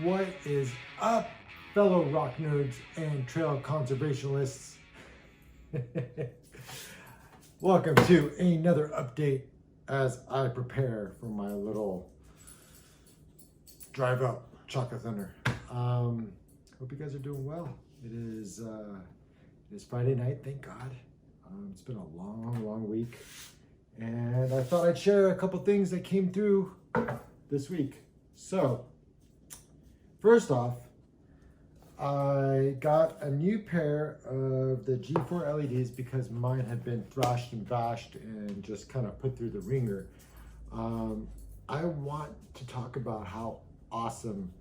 What is up, fellow rock nerds and trail conservationists? Welcome to another update as I prepare for my little drive up Chocolate Thunder. Hope you guys are doing well. It is Friday night, thank God. It's been a long week, and I thought I'd share a couple things that came through this week. So, first off, I got a new pair of the G4 LEDs because mine had been thrashed and bashed and just kind of put through the ringer. I want to talk about how awesome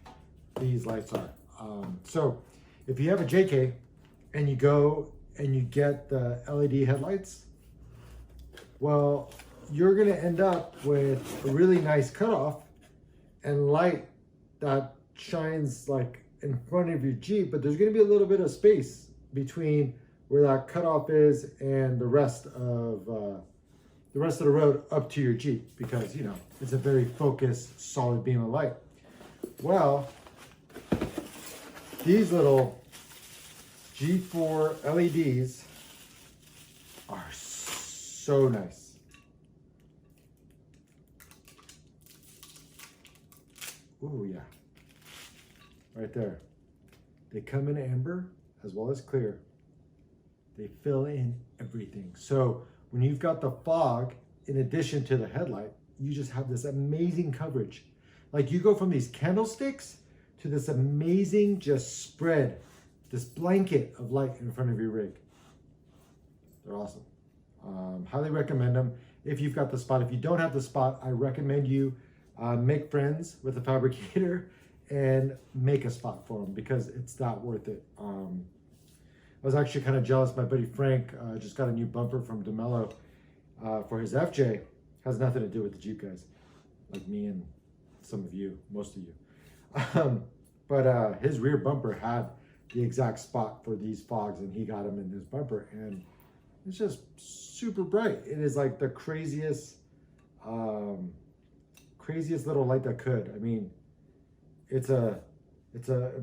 these lights are. So if you have a JK and you go and you get the LED headlights, well, you're gonna end up with a really nice cutoff and light that shines like in front of your Jeep, but there's gonna be a little bit of space between where that cutoff is and the rest of the road up to your Jeep, because you know it's a very focused, solid beam of light. Well, these little G4 LEDs are so nice. Oh yeah, right there. They come in amber as well as clear. They fill in everything. So when you've got the fog in addition to the headlight, you just have this amazing coverage. Like you go from these candlesticks to this amazing just spread, this blanket of light in front of your rig. They're awesome. Highly recommend them if you've got the spot. If you don't have the spot, I recommend you make friends with a fabricator and make a spot for them, because it's that worth it. I was actually kind of jealous. My buddy Frank just got a new bumper from DeMello for his FJ. Has nothing to do with the Jeep guys, like me and some of you, most of you. But his rear bumper had the exact spot for these fogs, and he got them in his bumper, and it's just super bright. It is like the craziest little light that could. I mean, I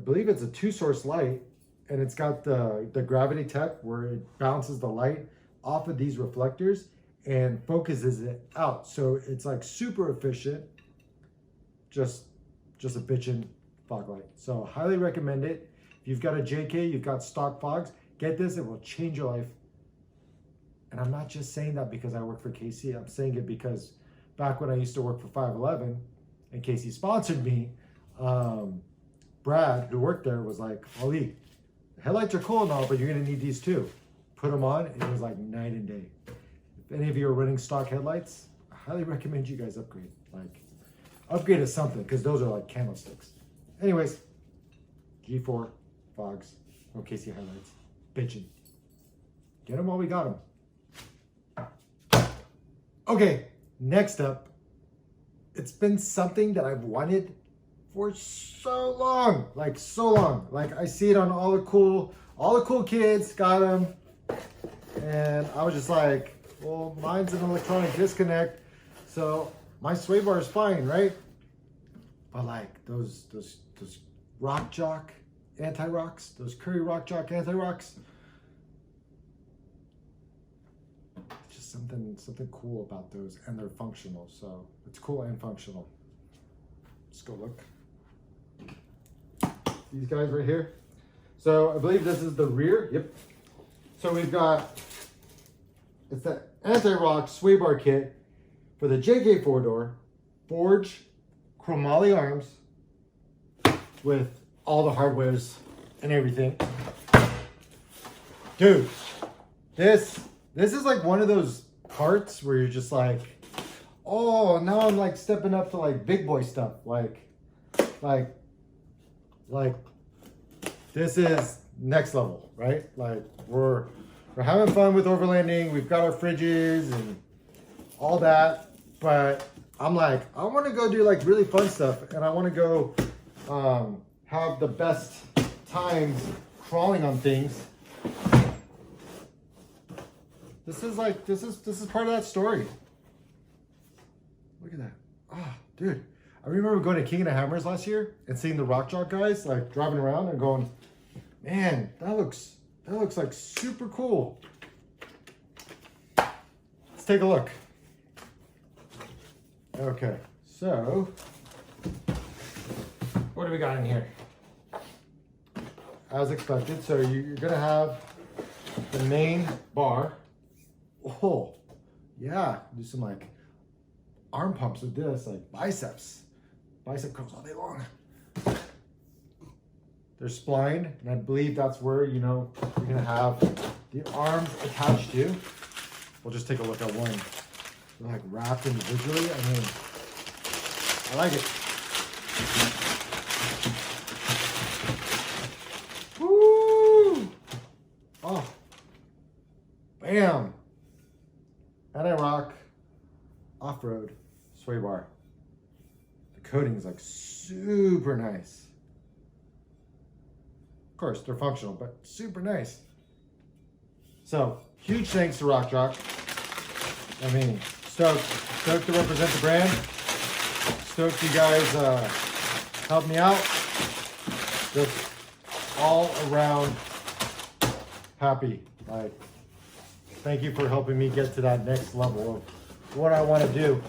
believe it's a 2-source light, and it's got the gravity tech where it bounces the light off of these reflectors and focuses it out. So it's like super efficient, just a bitchin' fog light. So highly recommend it. If you've got a JK, you've got stock fogs, get this, it will change your life. And I'm not just saying that because I work for KC, I'm saying it because back when I used to work for 511 and KC sponsored me, Brad, who worked there, was like, Ali, headlights are cool and all, but you're gonna need these too. Put them on, and it was like night and day. If any of you are running stock headlights, I highly recommend you guys upgrade. Like, upgrade to something, because those are like candlesticks. Anyways, G4 fogs, no KC headlights, bitchin'. Get them while we got them. Okay, next up, it's been something that I've wanted for so long, like so long. Like I see it on all the cool kids got them, and I was just like, well, mine's an electronic disconnect, so my sway bar is fine, right? But like those Rock Jock Antirocks, those Curry Rock Jock Antirocks, just something cool about those, and they're functional. So it's cool and functional. Let's go look. These guys right here. So I believe this is the rear. Yep. So we've got, it's the Antirocks sway bar kit for the JK 4-door, forged chromoly arms with all the hardwares and everything. Dude, this is like one of those parts where you're just like, oh, now I'm like stepping up to like big boy stuff. Like this is next level, right? Like we're having fun with overlanding. We've got our fridges and all that, but I'm like, I want to go do like really fun stuff, and I want to go have the best times crawling on things. This is part of that story. Look at that. Oh, dude. I remember going to King of the Hammers last year and seeing the Rock Jock guys like driving around and going, man, that looks like super cool. Let's take a look. Okay, so what do we got in here? As expected, so you're gonna have the main bar. Oh, yeah, do some like arm pumps with this, like biceps. Bicep curls all day long. They're splined, and I believe that's where, you know, you're gonna have the arms attached to. We'll just take a look at one. They're like wrapped individually. I mean, I like it. Woo! Oh, bam! Antirocks off-road sway bar. The coating is like super nice. Of course, they're functional, but super nice. So, huge thanks to Rock Jock. I mean, stoked to represent the brand. Stoked you guys helped me out. Just all around happy. Like, thank you for helping me get to that next level of what I want to do.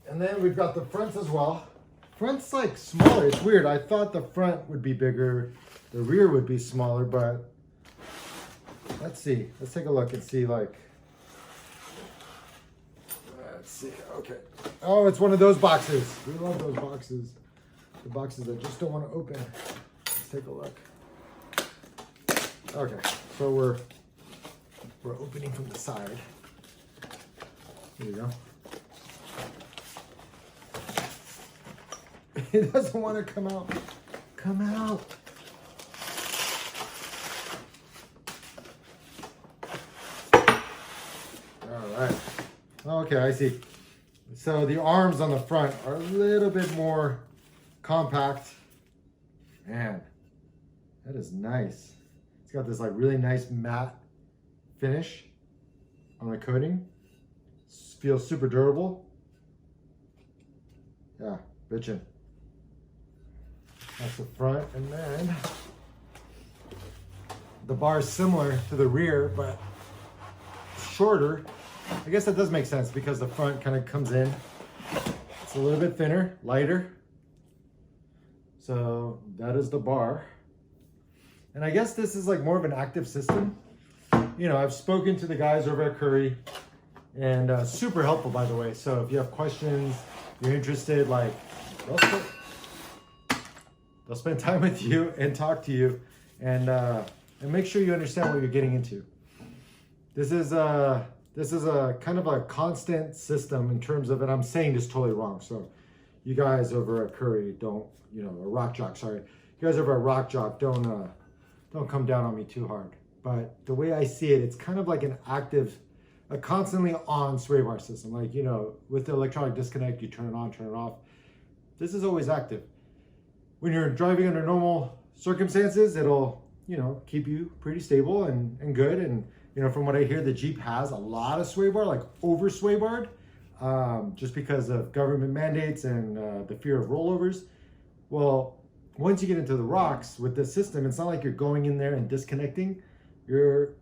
And then we've got the fronts as well. Front's like smaller. It's weird. I thought the front would be bigger, the rear would be smaller, but let's see. Let's take a look and see, like, let's see. Okay. Oh, it's one of those boxes. We love those boxes. The boxes that just don't want to open. Let's take a look. Okay. So we're opening from the side. Here we go. It doesn't want to come out. Come out. All right. Okay, I see. So the arms on the front are a little bit more compact. Man, that is nice. It's got this like really nice matte finish on the coating. Feels super durable. Yeah, bitchin'. That's the front, and then the bar is similar to the rear, but shorter. I guess that does make sense because the front kind of comes in. It's a little bit thinner, lighter. So that is the bar. And I guess this is like more of an active system. You know, I've spoken to the guys over at Curry, and super helpful, by the way. So if you have questions, you're interested, like, they'll spend time with you and talk to you, and make sure you understand what you're getting into. This is a kind of a constant system in terms of, and I'm saying this totally wrong. So you guys over at Curry don't, you know, or Rock Jock, sorry. You guys over at Rock Jock don't come down on me too hard. But the way I see it, it's kind of like an active, a constantly on sway bar system. Like, you know, with the electronic disconnect, you turn it on, turn it off. This is always active. When you're driving under normal circumstances, it'll, you know, keep you pretty stable and good. And, you know, from what I hear, the Jeep has a lot of sway bar, like over sway barred, just because of government mandates and the fear of rollovers. Well, once you get into the rocks with this system, it's not like you're going in there and disconnecting. You're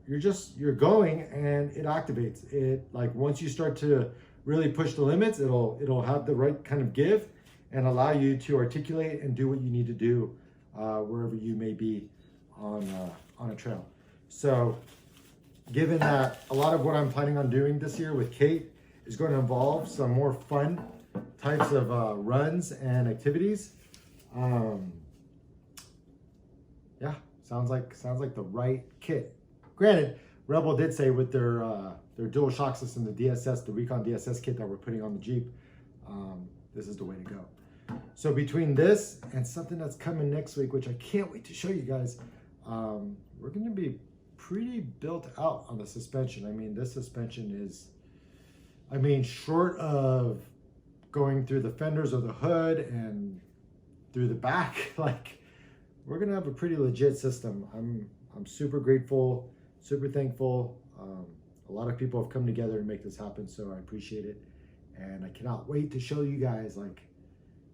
going and it activates it. Like once you start to really push the limits, it'll have the right kind of give and allow you to articulate and do what you need to do wherever you may be on a trail. So given that a lot of what I'm planning on doing this year with Kate is going to involve some more fun types of runs and activities, yeah, sounds like the right kit. Granted, Rebel did say with their dual shock system, the DSS, the Recon DSS kit that we're putting on the Jeep, this is the way to go. So between this and something that's coming next week, which I can't wait to show you guys, we're going to be pretty built out on the suspension. I mean, this suspension is, I mean, short of going through the fenders of the hood and through the back, like, we're going to have a pretty legit system. I'm super grateful, super thankful. A lot of people have come together to make this happen, so I appreciate it. And I cannot wait to show you guys like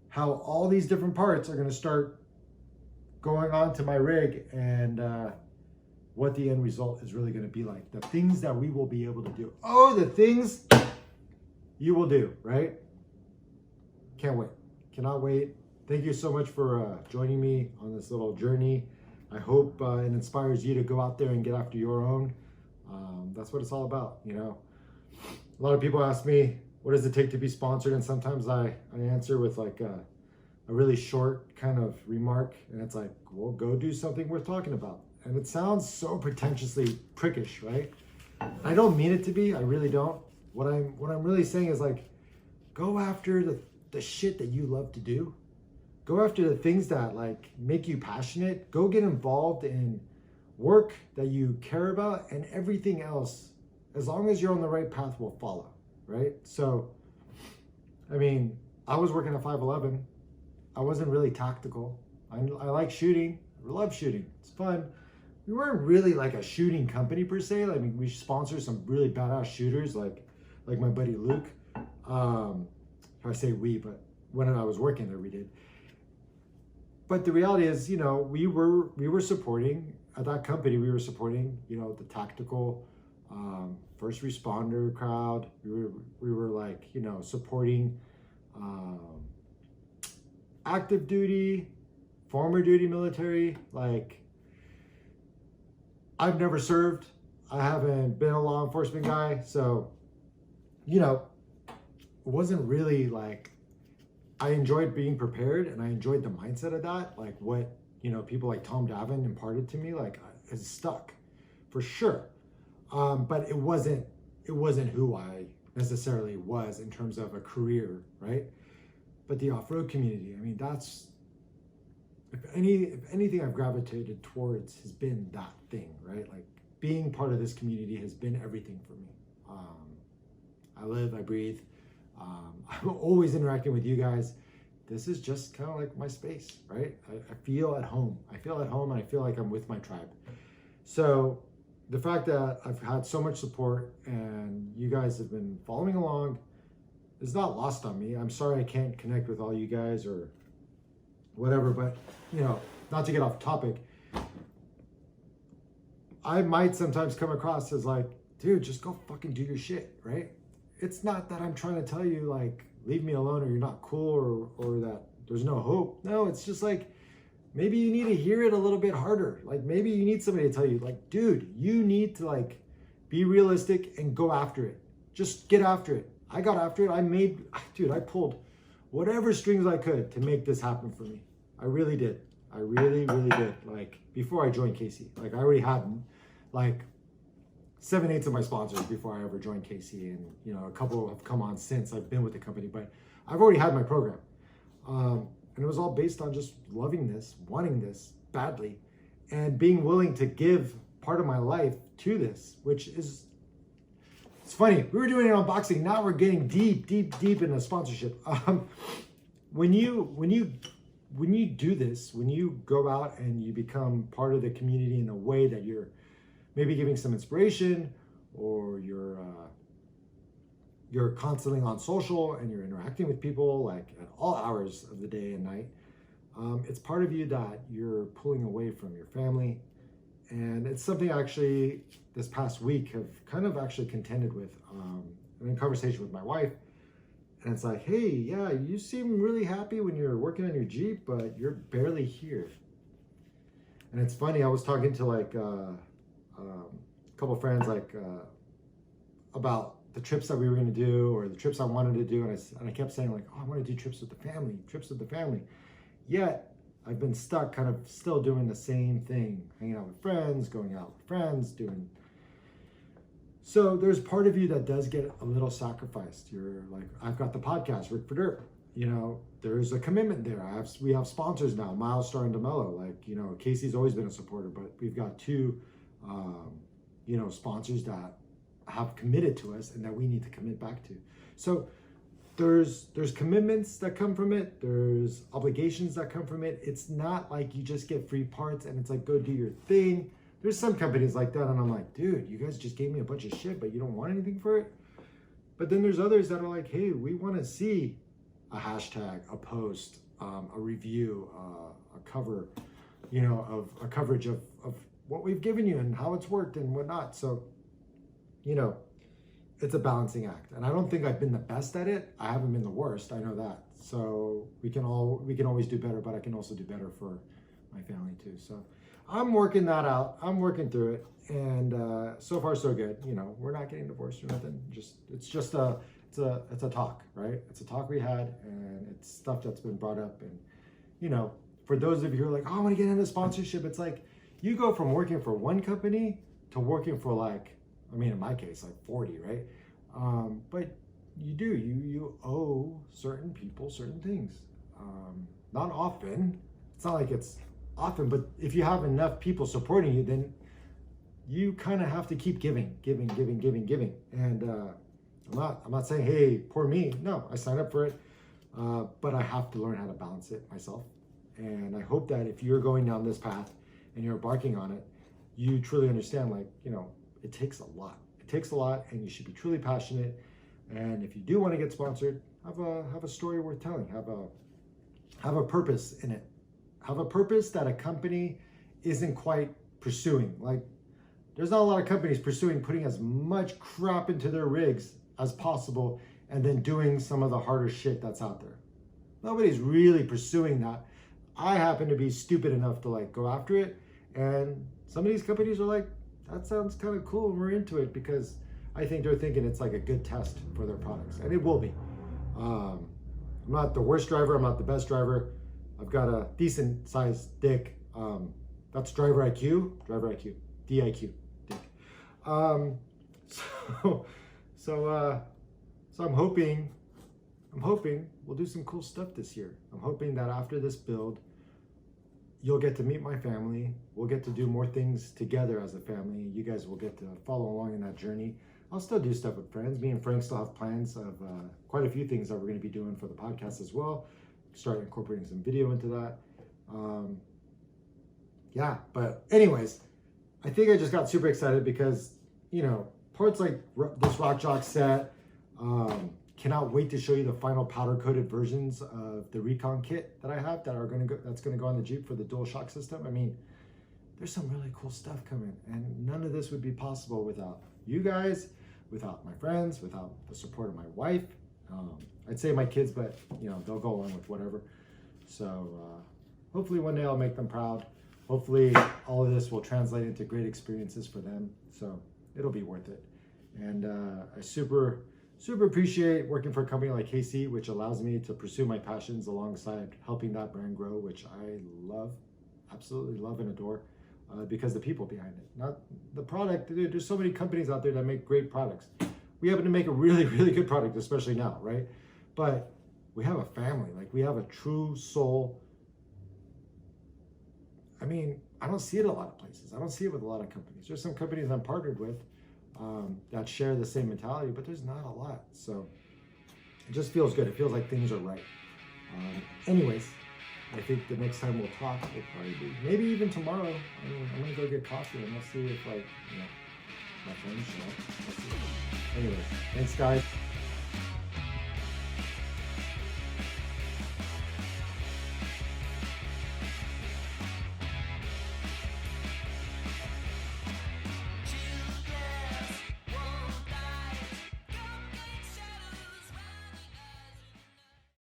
how all these different parts are going to start going on to my rig, and what the end result is really going to be like. The things that we will be able to do. Oh, the things you will do, right? Can't wait. Cannot wait. Thank you so much for joining me on this little journey. I hope it inspires you to go out there and get after your own. That's what it's all about, you know. A lot of people ask me, what does it take to be sponsored? And sometimes I answer with like a really short kind of remark, and it's like, well, go do something worth talking about. And it sounds so pretentiously prickish, right? I don't mean it to be, I really don't. What I'm really saying is like, go after the shit that you love to do. Go after the things that like make you passionate. Go get involved in work that you care about, and everything else, as long as you're on the right path, will follow, right? So, I mean, I was working at 511. I wasn't really tactical. I like shooting. I love shooting. It's fun. We weren't really like a shooting company per se. I mean, we sponsor some really badass shooters, like my buddy Luke. I say we, but when I was working there, we did. But the reality is, you know, we were supporting at that company. We were supporting, you know, the tactical first responder crowd. We were like, you know, supporting active duty, former duty military. Like, I've never served. I haven't been a law enforcement guy, so, you know, it wasn't really like, I enjoyed being prepared, and I enjoyed the mindset of that. Like what, you know, people like Tom Davin imparted to me, like, is stuck for sure. But it wasn't who I necessarily was in terms of a career, right? But the off-road community, I mean, that's, if anything I've gravitated towards has been that thing, right? Like, being part of this community has been everything for me. I live, I breathe. I'm always interacting with you guys. This is just kind of like my space, right? I feel at home. I feel at home, and I feel like I'm with my tribe. So the fact that I've had so much support and you guys have been following along is not lost on me. I'm sorry I can't connect with all you guys or whatever, but, you know, not to get off topic, I might sometimes come across as like, dude, just go fucking do your shit, right? It's not that I'm trying to tell you like, leave me alone or you're not cool or that there's no hope. No, it's just like, maybe you need to hear it a little bit harder. Like, maybe you need somebody to tell you like, dude, you need to like be realistic and go after it. Just get after it. I got after it. I pulled whatever strings I could to make this happen for me. I really did. I really, really did. Like, before I joined Casey, like I already had like 7/8 of my sponsors before I ever joined Casey, and you know, a couple have come on since I've been with the company, but I've already had my program. And it was all based on just loving this, wanting this badly, and being willing to give part of my life to this, which is, it's funny. We were doing it on boxing. Now we're getting deep into sponsorship. When you do this, when you go out and you become part of the community in a way that you're maybe giving some inspiration, or you're constantly on social and you're interacting with people like at all hours of the day and night, it's part of you that you're pulling away from your family. And it's something actually this past week have kind of actually contended with. I'm in conversation with my wife, and it's like, hey, yeah, you seem really happy when you're working on your Jeep, but you're barely here. And it's funny, I was talking to like a couple friends like about the trips that we were going to do, or the trips I wanted to do, and I kept saying like, oh, I want to do trips with the family. Yet I've been stuck kind of still doing the same thing, hanging out with friends, going out with friends, doing. So there's part of you that does get a little sacrificed. You're like, I've got the podcast, Rick for Dirt. You know, there's a commitment there. We have sponsors now, Milestar and DeMello. Like, you know, Casey's always been a supporter, but we've got two, you know, sponsors that have committed to us and that we need to commit back to. So there's commitments that come from it. There's obligations that come from it. It's not like you just get free parts and it's like, go do your thing. There's some companies like that, and I'm like, dude, you guys just gave me a bunch of shit, but you don't want anything for it. But then there's others that are like, hey, we want to see a hashtag, a post, a review, a cover, of a coverage of what we've given you and how it's worked and whatnot. So, it's a balancing act. And I don't think I've been the best at it. I haven't been the worst. I know that. So we can always do better, but I can also do better for my family too. So I'm working that out. I'm working through it. And so far so good. We're not getting divorced or nothing. It's a talk, right? It's a talk we had, and it's stuff that's been brought up. And for those of you who are like, oh, I want to get into sponsorship, it's like you go from working for one company to working for in my case, 40, right? But you owe certain people certain things. Not often. It's not like it's often, but if you have enough people supporting you, then you kind of have to keep giving. And I'm not saying, hey, poor me. No, I signed up for it, but I have to learn how to balance it myself. And I hope that if you're going down this path and you're embarking on it, you truly understand, it takes a lot. It takes a lot, and you should be truly passionate. And if you do want to get sponsored, have a story worth telling. Have a purpose in it. Have a purpose that a company isn't quite pursuing. There's not a lot of companies putting as much crap into their rigs as possible and then doing some of the harder shit that's out there. Nobody's really pursuing that. I happen to be stupid enough to go after it, and some of these companies are like, that sounds kind of cool and we're into it, because I think they're thinking it's a good test for their products, and it will be. I'm not the worst driver, I'm not the best driver. I've got a decent sized dick. That's driver IQ, DIQ, dick. So I'm hoping we'll do some cool stuff this year. I'm hoping that after this build, you'll get to meet my family. We'll get to do more things together as a family. You guys will get to follow along in that journey. I'll still do stuff with friends. Me and Frank still have plans of quite a few things that we're going to be doing for the podcast as well. Start incorporating some video into that. But anyways, I think I just got super excited because, parts like this Rock Jock set, cannot wait to show you the final powder coated versions of the Recon kit that I have that's going to go on the Jeep for the dual shock system. There's some really cool stuff coming, and none of this would be possible without you guys, without my friends, without the support of my wife. I'd say my kids, but they'll go along with whatever. So hopefully one day I'll make them proud. Hopefully all of this will translate into great experiences for them. So it'll be worth it. And I super appreciate working for a company like KC, which allows me to pursue my passions alongside helping that brand grow, which I love, absolutely love and adore, because the people behind it, not the product. Dude, there's so many companies out there that make great products. We happen to make a really, really good product, especially now, right? But we have a family, we have a true soul. I don't see it a lot of places. I don't see it with a lot of companies. There's some companies I'm partnered with that share the same mentality, but there's not a lot. So it just feels good. It feels like things are right. Anyways, I think the next time we'll talk will probably be maybe even tomorrow. I'm gonna go get coffee and we'll see if my friends show up. Anyways, thanks guys.